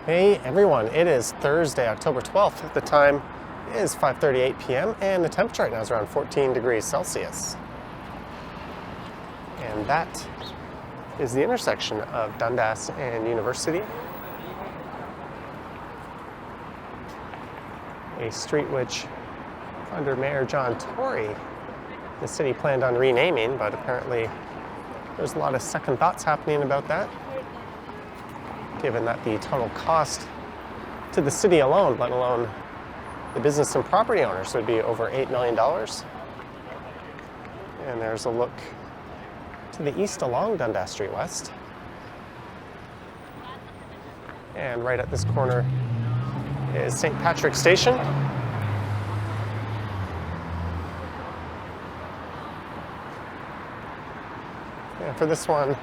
Hey everyone, it is Thursday, October 12th. The time is 5:38 p.m. and the temperature right now is around 14 degrees Celsius. And that is the intersection of Dundas and University. A street which, under Mayor John Tory, the city planned on renaming, but apparently there's a lot of second thoughts happening about that, given that the total cost to the city alone, let alone the business and property owners, would be over $8 million. And there's a look to the east along Dundas Street West. And right at this corner is St. Patrick's Station. And for this one,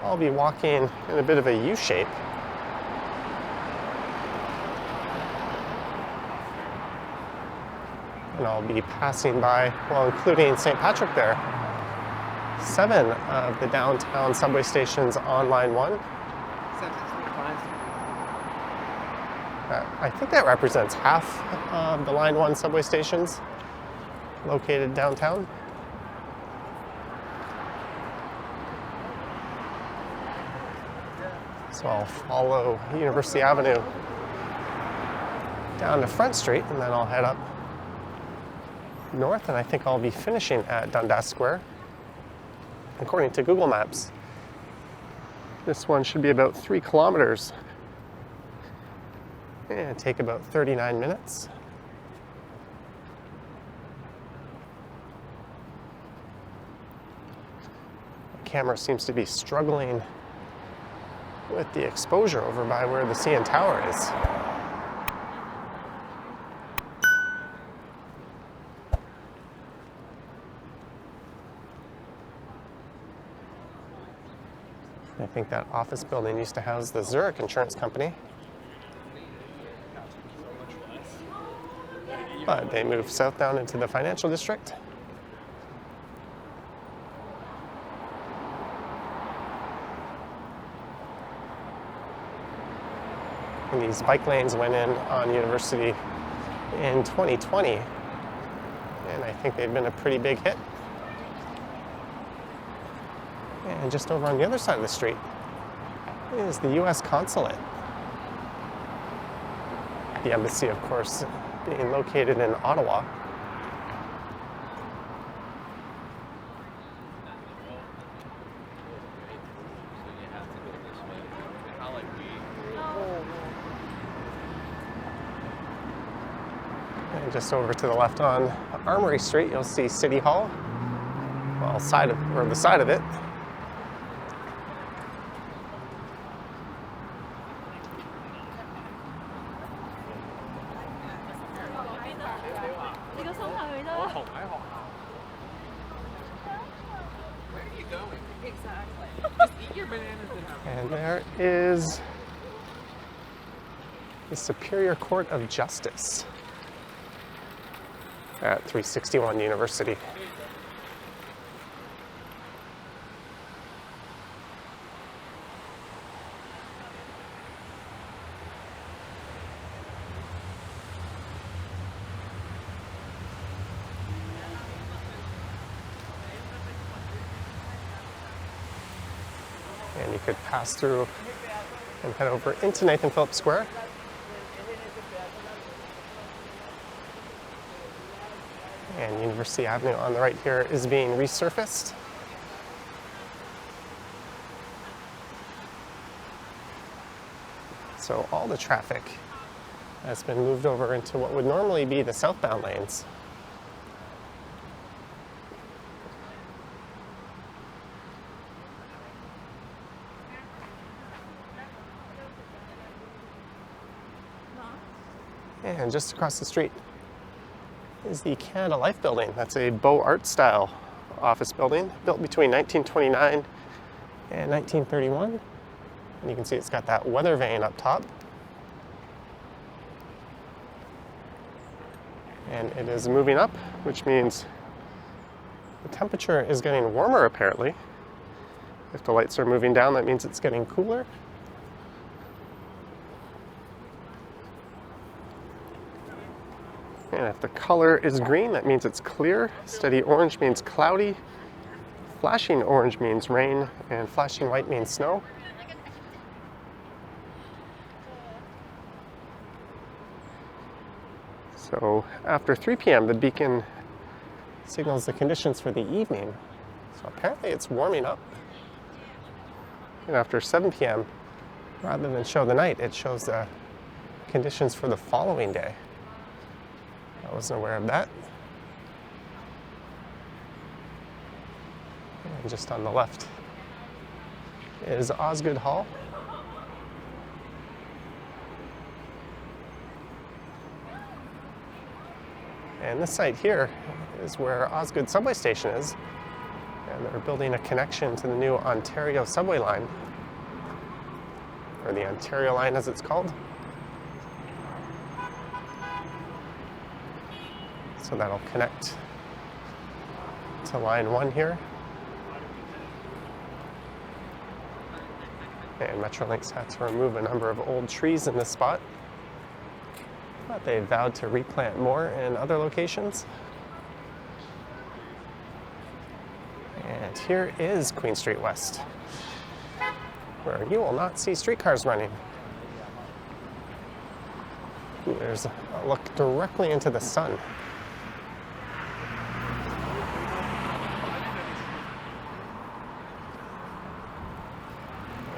I'll be walking in a bit of a U shape. And I'll be passing by, well, including St. Patrick there, 7 of the downtown subway stations on Line 1. I think that represents half of the Line 1 subway stations located downtown. So I'll follow University Avenue down to Front Street, and then I'll head up north, and I think I'll be finishing at Dundas Square. According to Google Maps, this one should be about 3 kilometers and take about 39 minutes. The camera seems to be struggling with the exposure over by where the CN Tower is. I think that office building used to house the Zurich Insurance Company, but they moved south down into the financial district. And these bike lanes went in on University in 2020, and I think they've been a pretty big hit. And just over on the other side of the street is the U.S. Consulate. The embassy, of course, being located in Ottawa. And just over to the left on Armory Street, you'll see City Hall. Well, the side of it. And there is the Superior Court of Justice at 361 University. And you could pass through and head over into Nathan Phillips Square. And University Avenue on the right here is being resurfaced. So all the traffic has been moved over into what would normally be the southbound lanes. And just across the street is the Canada Life building. That's a Beaux Arts style office building built between 1929 and 1931. And you can see it's got that weather vane up top. And it is moving up, which means the temperature is getting warmer apparently. If the lights are moving down, that means it's getting cooler. And if the color is green, that means it's clear. Steady orange means cloudy. Flashing orange means rain, and flashing white means snow. So after 3 p.m., the beacon signals the conditions for the evening. So apparently it's warming up. And after 7 p.m., rather than show the night, it shows the conditions for the following day. I wasn't aware of that. And just on the left is Osgoode Hall. And this site here is where Osgoode subway station is. And they're building a connection to the new Ontario subway line, or the Ontario line as it's called. So that'll connect to line 1 here. And Metrolinx had to remove a number of old trees in this spot, but they vowed to replant more in other locations. And here is Queen Street West, where you will not see streetcars running. Ooh, there's a look directly into the sun.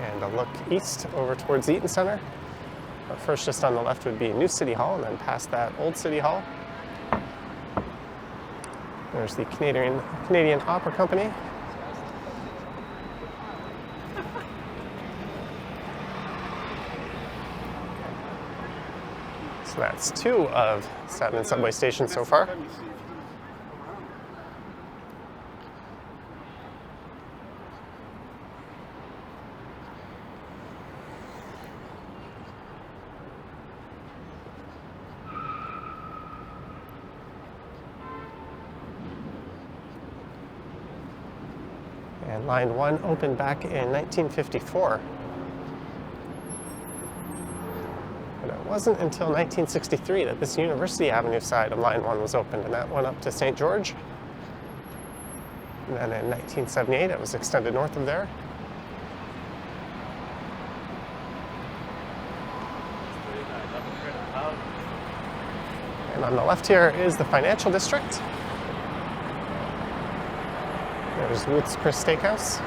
And a look east over towards Eaton Centre. But first, just on the left would be New City Hall, and then past that, Old City Hall. There's the Canadian Opera Company. So that's 2 of 7 subway stations so far. And line 1 opened back in 1954. But it wasn't until 1963 that this University Avenue side of line 1 was opened, and that went up to St. George. And then in 1978 it was extended north of there. And on the left here is the financial district. There's Ruth's Chris Steakhouse.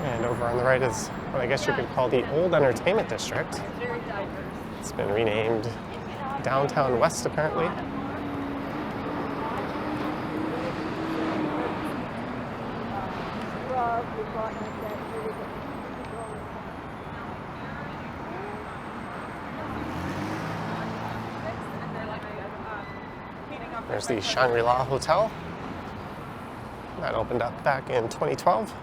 And over on the right is what I guess you could call the Old Entertainment District. It's been renamed Downtown West, apparently. There's the Shangri-La Hotel. That opened up back in 2012.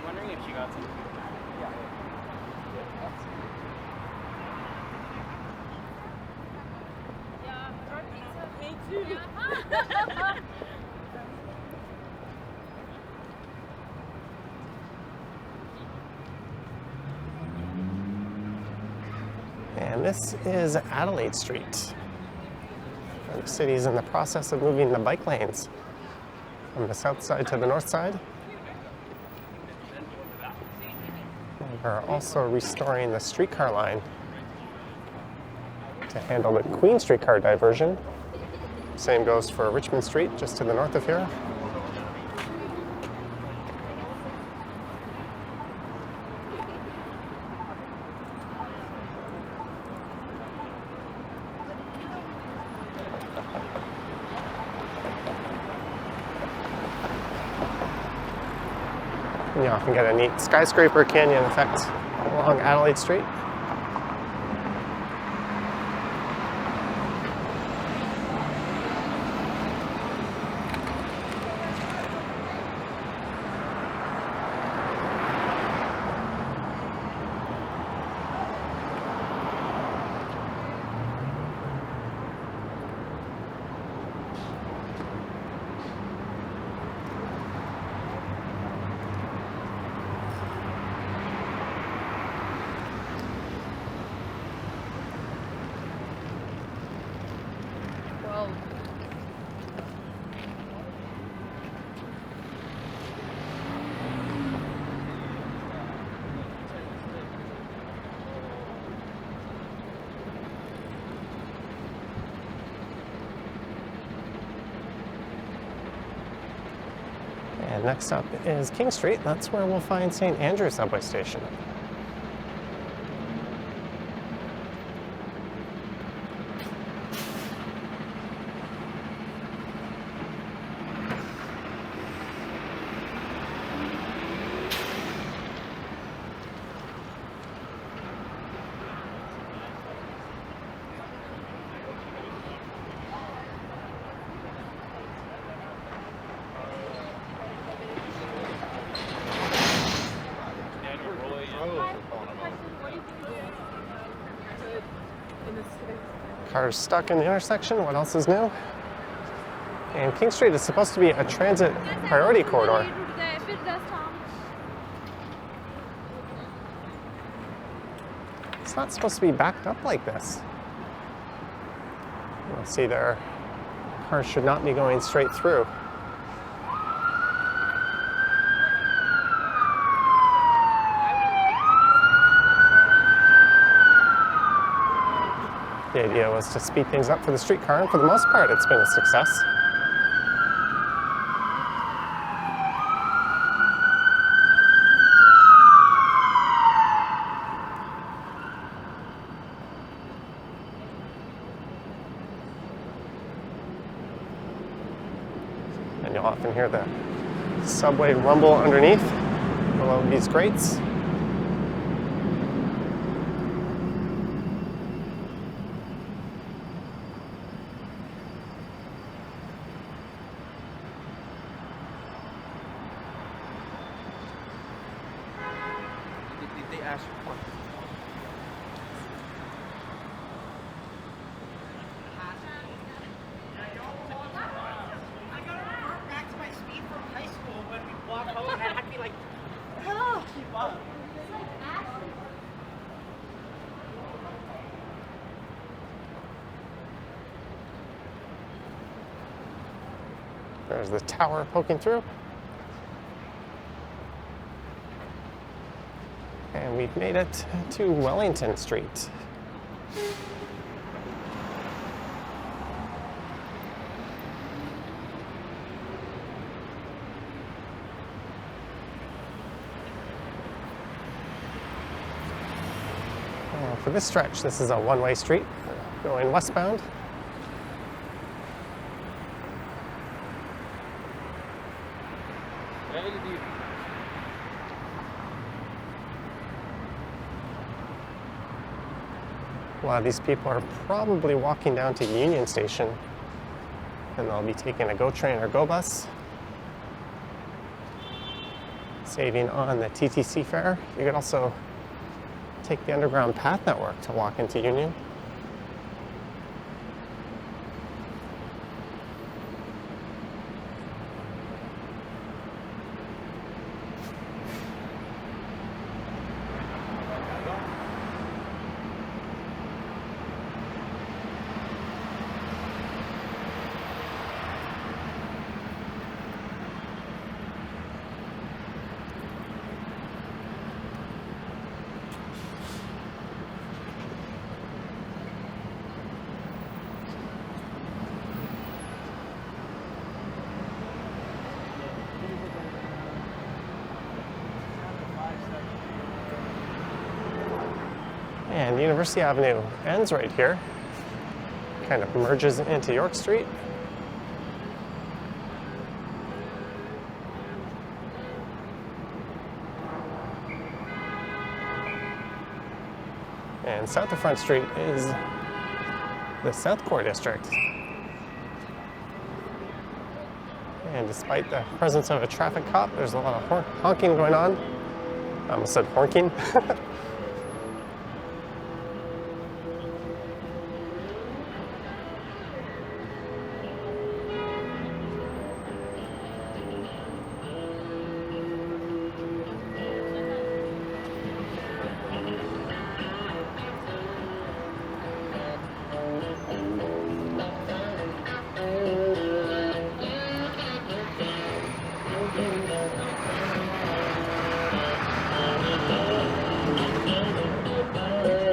Wondering if she got some. Me too. And this is Adelaide Street. The city is in the process of moving the bike lanes from the south side to the north side. And we're also restoring the streetcar line to handle the Queen Streetcar diversion. Same goes for Richmond Street, just to the north of here. And you often get a neat skyscraper canyon effect along Adelaide Street. And next up is King Street. That's where we'll find St. Andrew's subway station. Cars stuck in the intersection. What else is new? And King Street is supposed to be a transit priority corridor. It's not supposed to be backed up like this. You'll see there, cars should not be going straight through. The idea was to speed things up for the streetcar, and for the most part, it's been a success. And you'll often hear the subway rumble underneath below these grates. There's the tower poking through. And we've made it to Wellington Street. For this stretch, this is a one-way street going westbound. A lot of these people are probably walking down to Union Station, and they'll be taking a GO train or GO bus, saving on the TTC fare. You could also take the Underground Path Network to walk into Union. And University Avenue ends right here, kind of merges into York Street. And south of Front Street is the South Core District. And despite the presence of a traffic cop, there's a lot of honking going on. I almost said honking.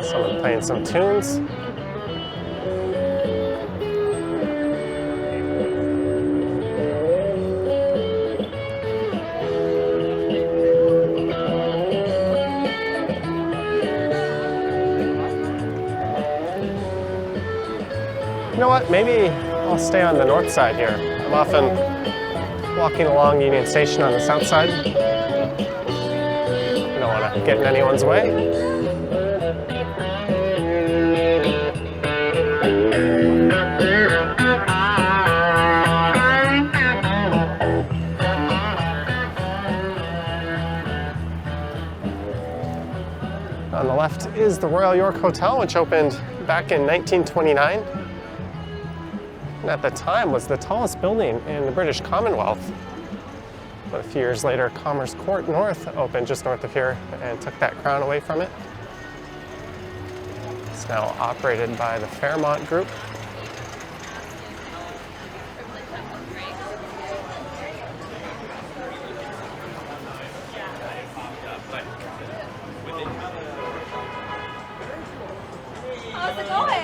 Someone playing some tunes. You know what? Maybe I'll stay on the north side here. I'm often walking along Union Station on the south side. I don't want to get in anyone's way. On the left is the Royal York Hotel, which opened back in 1929. And at the time was the tallest building in the British Commonwealth. But a few years later, Commerce Court North opened just north of here and took that crown away from it. It's now operated by the Fairmont Group. How's it going?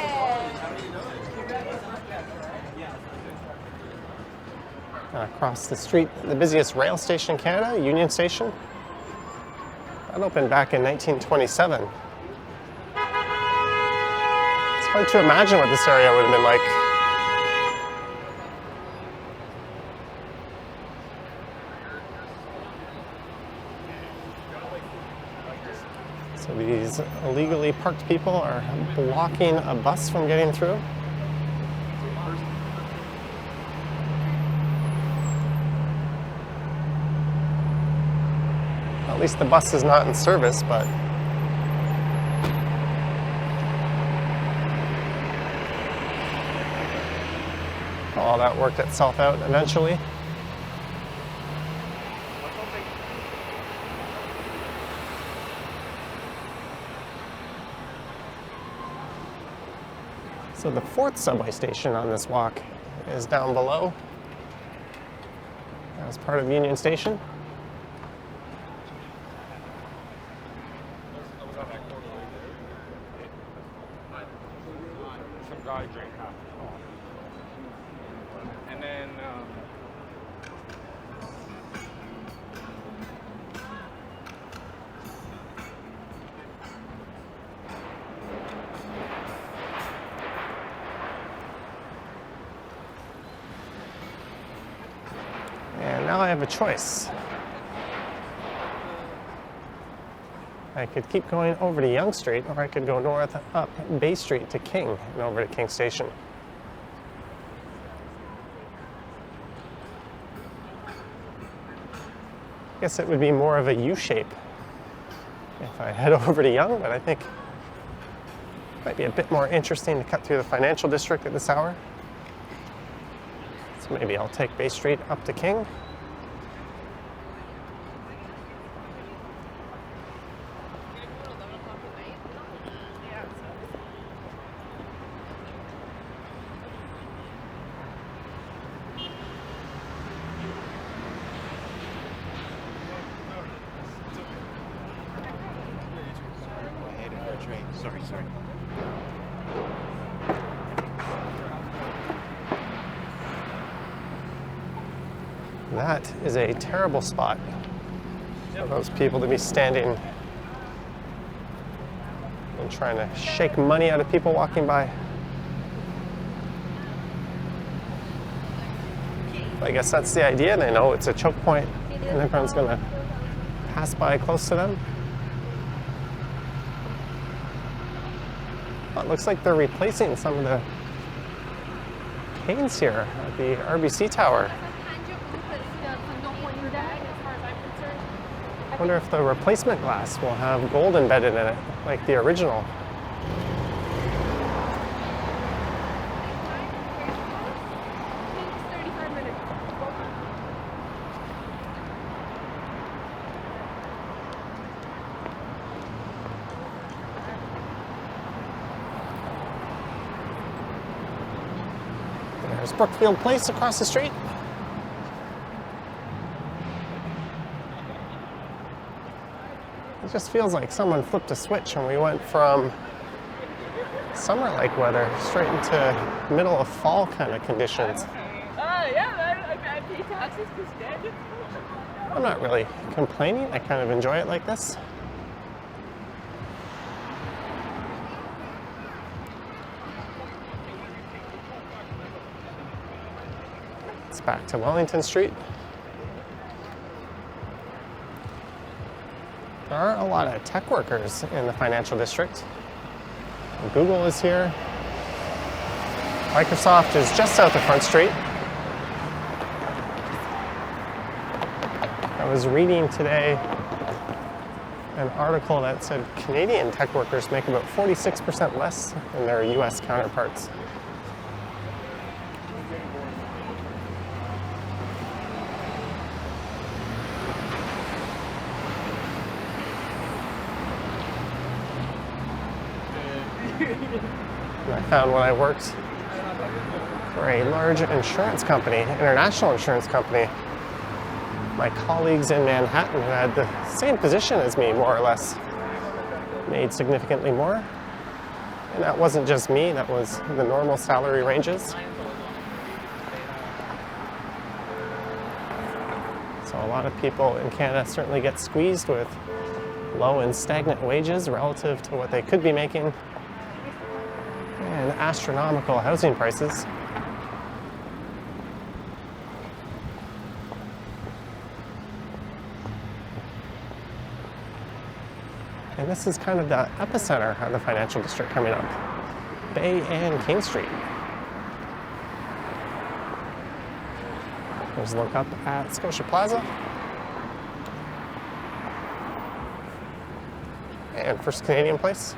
Across the street, the busiest rail station in Canada, Union Station. That opened back in 1927. It's hard to imagine what this area would have been like. So these illegally parked people are blocking a bus from getting through. At least the bus is not in service, but all that worked itself out eventually. So the fourth subway station on this walk is down below as part of Union Station. And then, And now I have a choice. I could keep going over to Yonge Street, or I could go north up Bay Street to King and over to King Station. I guess it would be more of a U-shape if I head over to Yonge, but I think it might be a bit more interesting to cut through the financial district at this hour. So maybe I'll take Bay Street up to King. Sorry. That is a terrible spot for those people to be standing and trying to shake money out of people walking by. I guess that's the idea. They know it's a choke point and everyone's going to pass by close to them. It looks like they're replacing some of the panes here at the RBC Tower. I wonder if the replacement glass will have gold embedded in it, like the original. There's Brookfield Place across the street. It just feels like someone flipped a switch and we went from summer-like weather straight into middle of fall kind of conditions. I pay taxes to stand. I'm not really complaining. I kind of enjoy it like this. It's back to Wellington Street. There are a lot of tech workers in the financial district. Google is here. Microsoft is just south of Front Street. I was reading today an article that said Canadian tech workers make about 46% less than their US counterparts. And I found when I worked for a large insurance company, international insurance company, my colleagues in Manhattan who had the same position as me, more or less, made significantly more. And that wasn't just me, that was the normal salary ranges. So a lot of people in Canada certainly get squeezed with low and stagnant wages relative to what they could be making, and astronomical housing prices. And this is kind of the epicenter of the financial district coming up. Bay and King Street. There's a look up at Scotia Plaza. And First Canadian Place.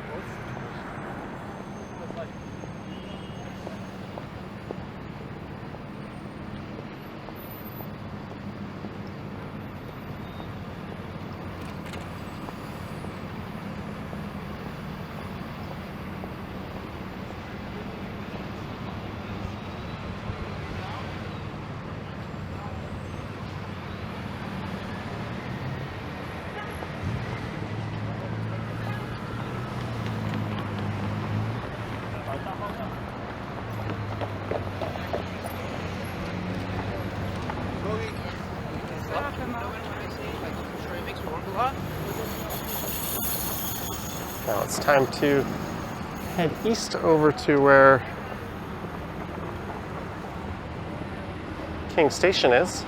Now it's time to head east over to where King Station is.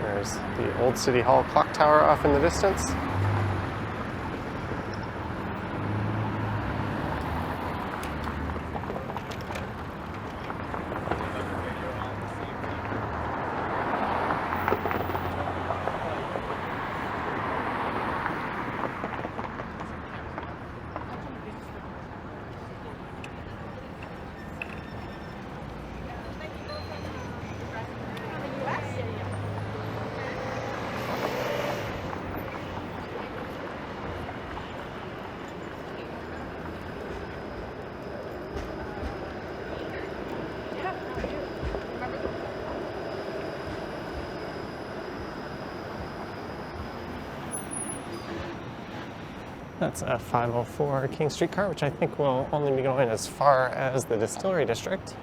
There's the old City Hall clock tower off in the distance. That's a 504 King Street car, which I think will only be going as far as the Distillery District.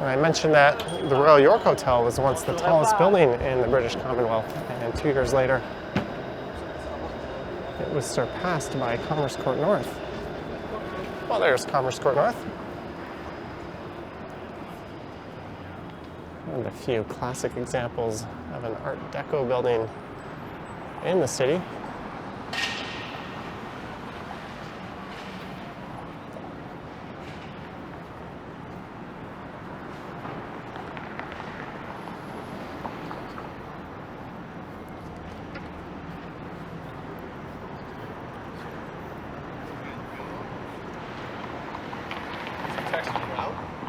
I mentioned that the Royal York Hotel was once the tallest building in the British Commonwealth, and 2 years later it was surpassed by Commerce Court North. Well, there's Commerce Court North. And a few classic examples of an Art Deco building in the city.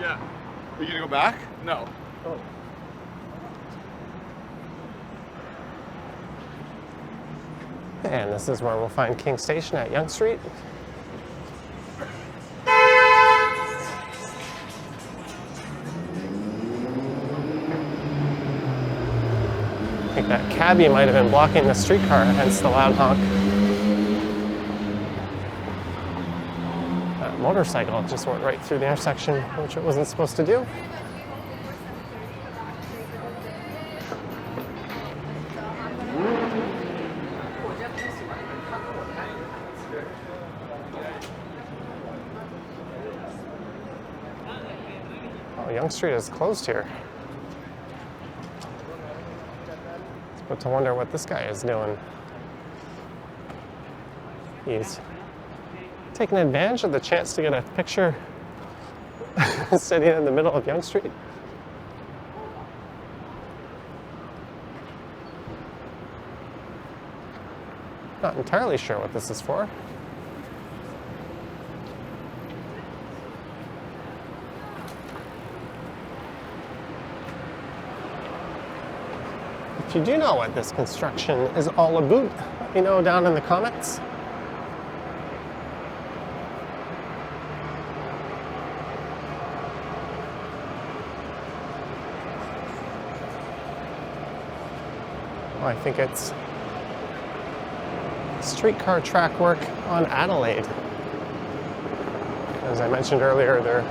Yeah. Are you gonna go back? No. Oh. And this is where we'll find King Station at Yonge Street. That cabbie might have been blocking the streetcar, hence the loud honk. That motorcycle just went right through the intersection, which it wasn't supposed to do. Oh, Yonge Street is closed here. But to wonder what this guy is doing. He's taking advantage of the chance to get a picture sitting in the middle of Yonge Street. Not entirely sure what this is for. If you do know what this construction is all about, let me know down in the comments. Well, I think it's streetcar track work on Adelaide. As I mentioned earlier, they're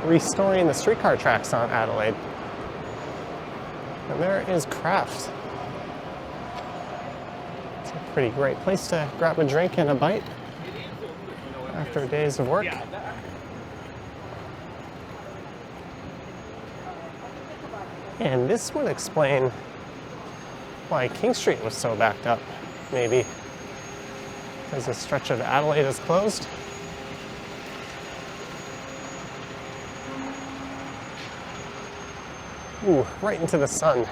restoring the streetcar tracks on Adelaide. And there is Craft. It's a pretty great place to grab a drink and a bite after days of work. And this would explain why King Street was so backed up, maybe. Because the stretch of Adelaide is closed. Ooh, right into the sun.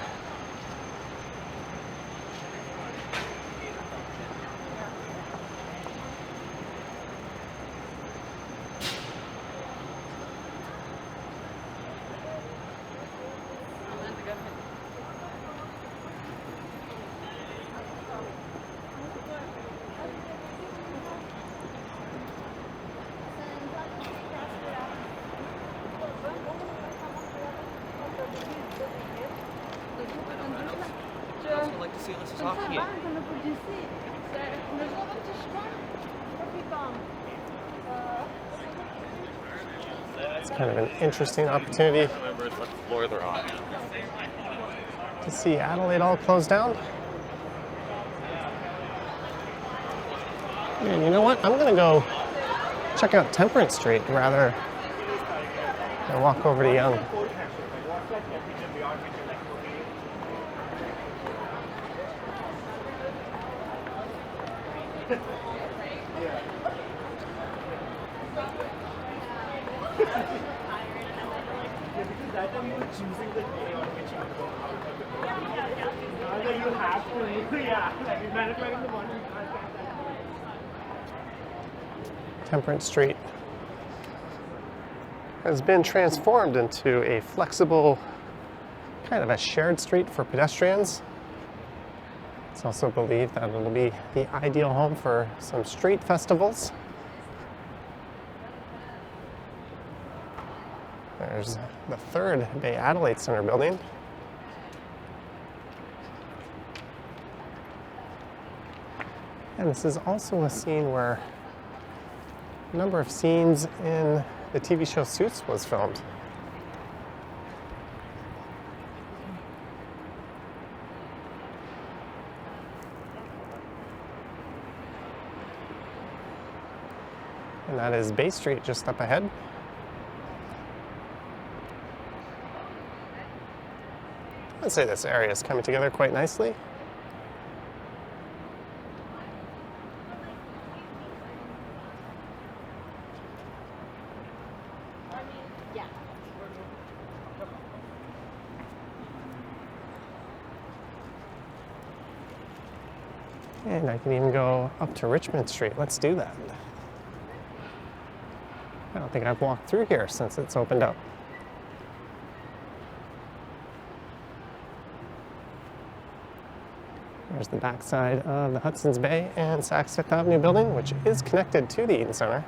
It's kind of an interesting opportunity to see Adelaide all closed down. And you know what? I'm gonna go check out Temperance Street rather than walk over to Yonge. Temperance Street has been transformed into a flexible, kind of a shared street for pedestrians. It's also believed that it'll be the ideal home for some street festivals. There's the third Bay Adelaide Centre building. And this is also a scene where a number of scenes in the TV show Suits was filmed. And that is Bay Street just up ahead. I'd say this area is coming together quite nicely. And I can even go up to Richmond Street. Let's do that. I don't think I've walked through here since it's opened up. There's the backside of the Hudson's Bay and Saks Fifth Avenue building, which is connected to the Eaton Centre.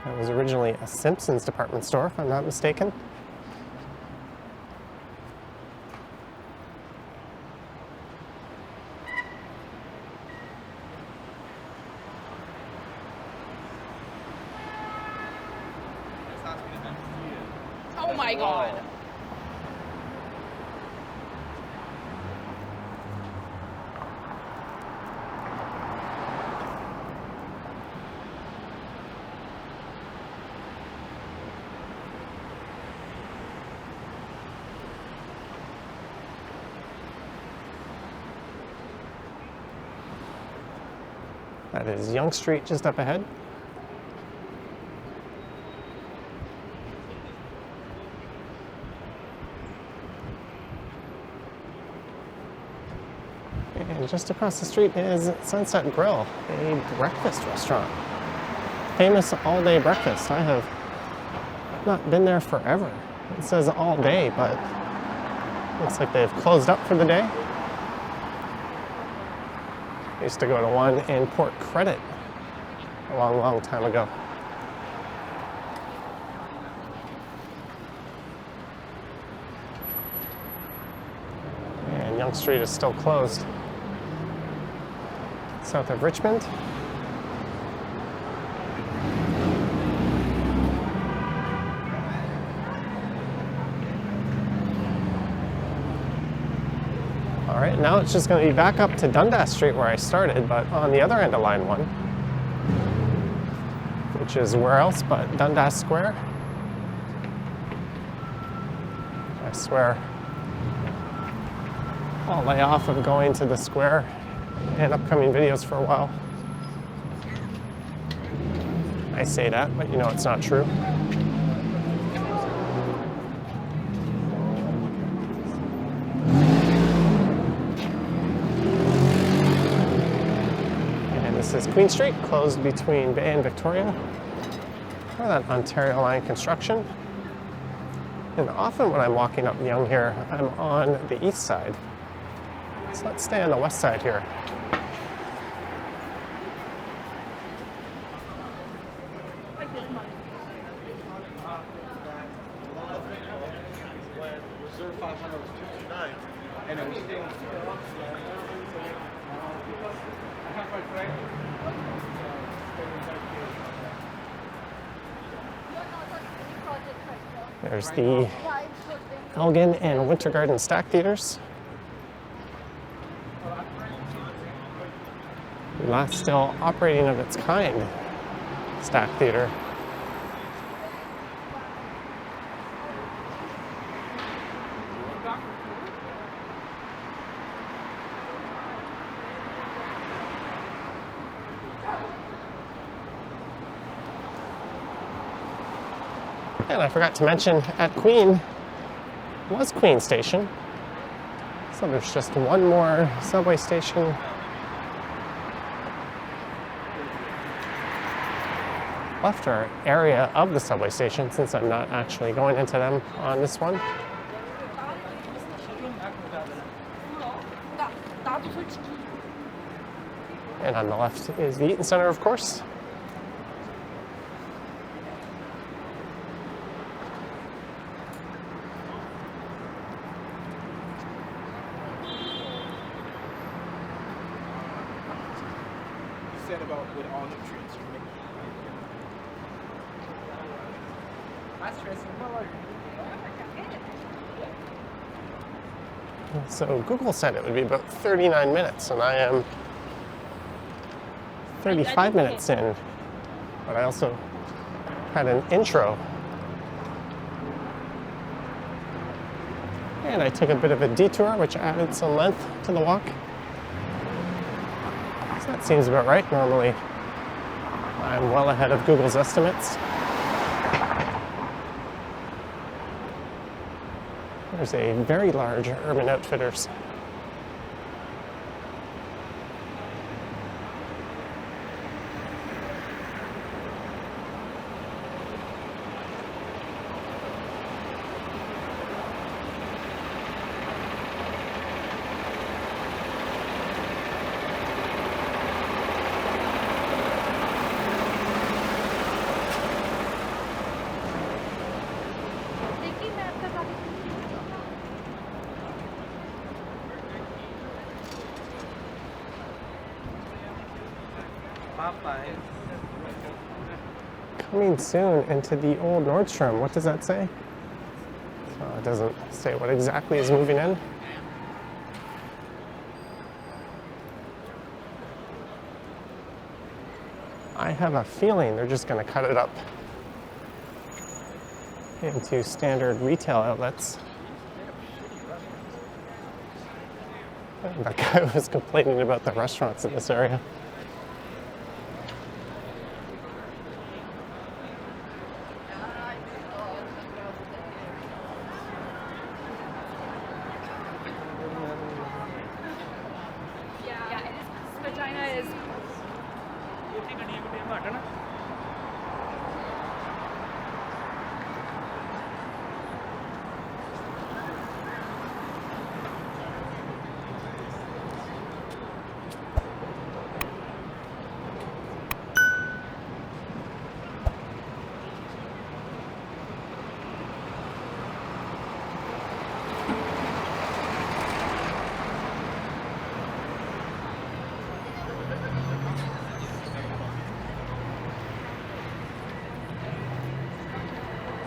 That was originally a Simpsons department store, if I'm not mistaken. my god. That is Yonge Street just up ahead. And just across the street is Sunset Grill, a breakfast restaurant. Famous all-day breakfast. I have not been there forever. It says all day, but looks like they've closed up for the day. I used to go to one in Port Credit a long, long time ago. And Yonge Street is still closed. South of Richmond. All right, now it's just going to be back up to Dundas Street where I started, but on the other end of line 1, which is where else but Dundas Square. I swear I'll lay off of going to the square in upcoming videos for a while. I say that, but you know it's not true. This is Queen Street, closed between Bay and Victoria for that Ontario Line construction. And often when I'm walking up Yonge here, I'm on the east side. So let's stay on the west side here. There's the Elgin and Winter Garden Stack Theaters. The last still operating of its kind Stack Theater. And I forgot to mention, at Queen was Queen Station. So there's just one more subway station left, or area of the subway station, since I'm not actually going into them on this one. And on the left is the Eaton Center, of course. About with all nutrients for me. So Google said it would be about 39 minutes, and I am 35 minutes in. But I also had an intro. And I took a bit of a detour, which added some length to the walk. So that seems about right. Normally, I'm well ahead of Google's estimates. There's a very large Urban Outfitters. Coming soon into the old Nordstrom. What does that say? it doesn't say what exactly is moving in. I have a feeling they're just going to cut it up into standard retail outlets. That guy was complaining about the restaurants in this area. Vagina is.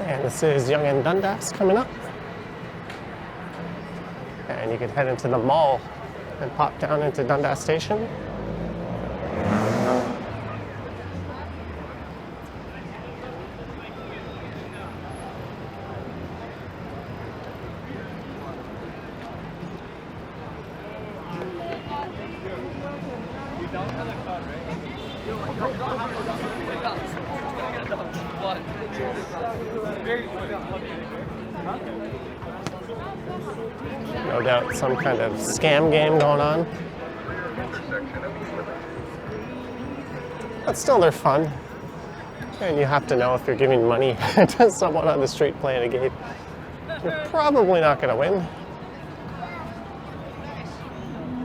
And this is Yonge Dundas coming up. And you could head into the mall and pop down into Dundas Station. No doubt some kind of scam game going on. But still, they're fun. And you have to know if you're giving money to someone on the street playing a game, you're probably not going to win.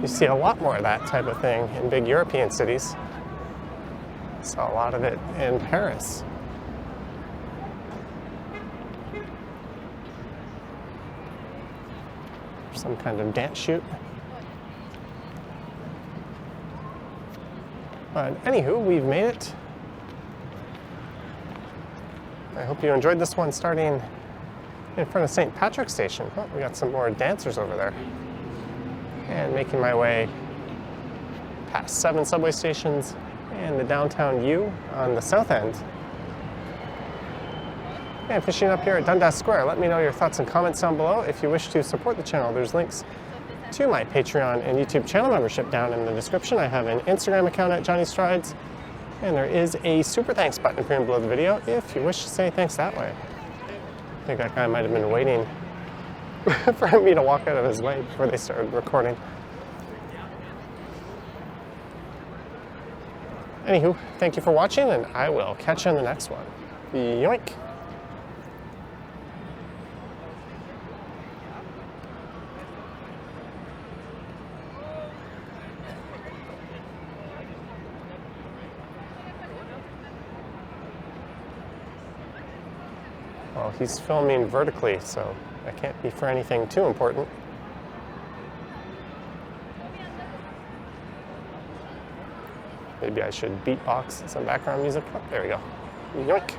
You see a lot more of that type of thing in big European cities. Saw a lot of it in Paris. Some kind of dance shoot. But anywho, we've made it. I hope you enjoyed this one starting in front of St. Patrick's Station. Oh, we got some more dancers over there. And making my way past 7 subway stations and the downtown U on the south end. And finishing up here at Dundas Square. Let me know your thoughts and comments down below. If you wish to support the channel, there's links to my Patreon and YouTube channel membership down in the description. I have an Instagram account at Johnny Strides, and there is a super thanks button appearing below the video if you wish to say thanks that way. I think that guy might have been waiting for me to walk out of his way before they started recording. Anywho, thank you for watching, and I will catch you in the next one. Yoink! Well, he's filming vertically, so that can't be for anything too important. Maybe I should beatbox some background music. Oh, there we go. Yoink.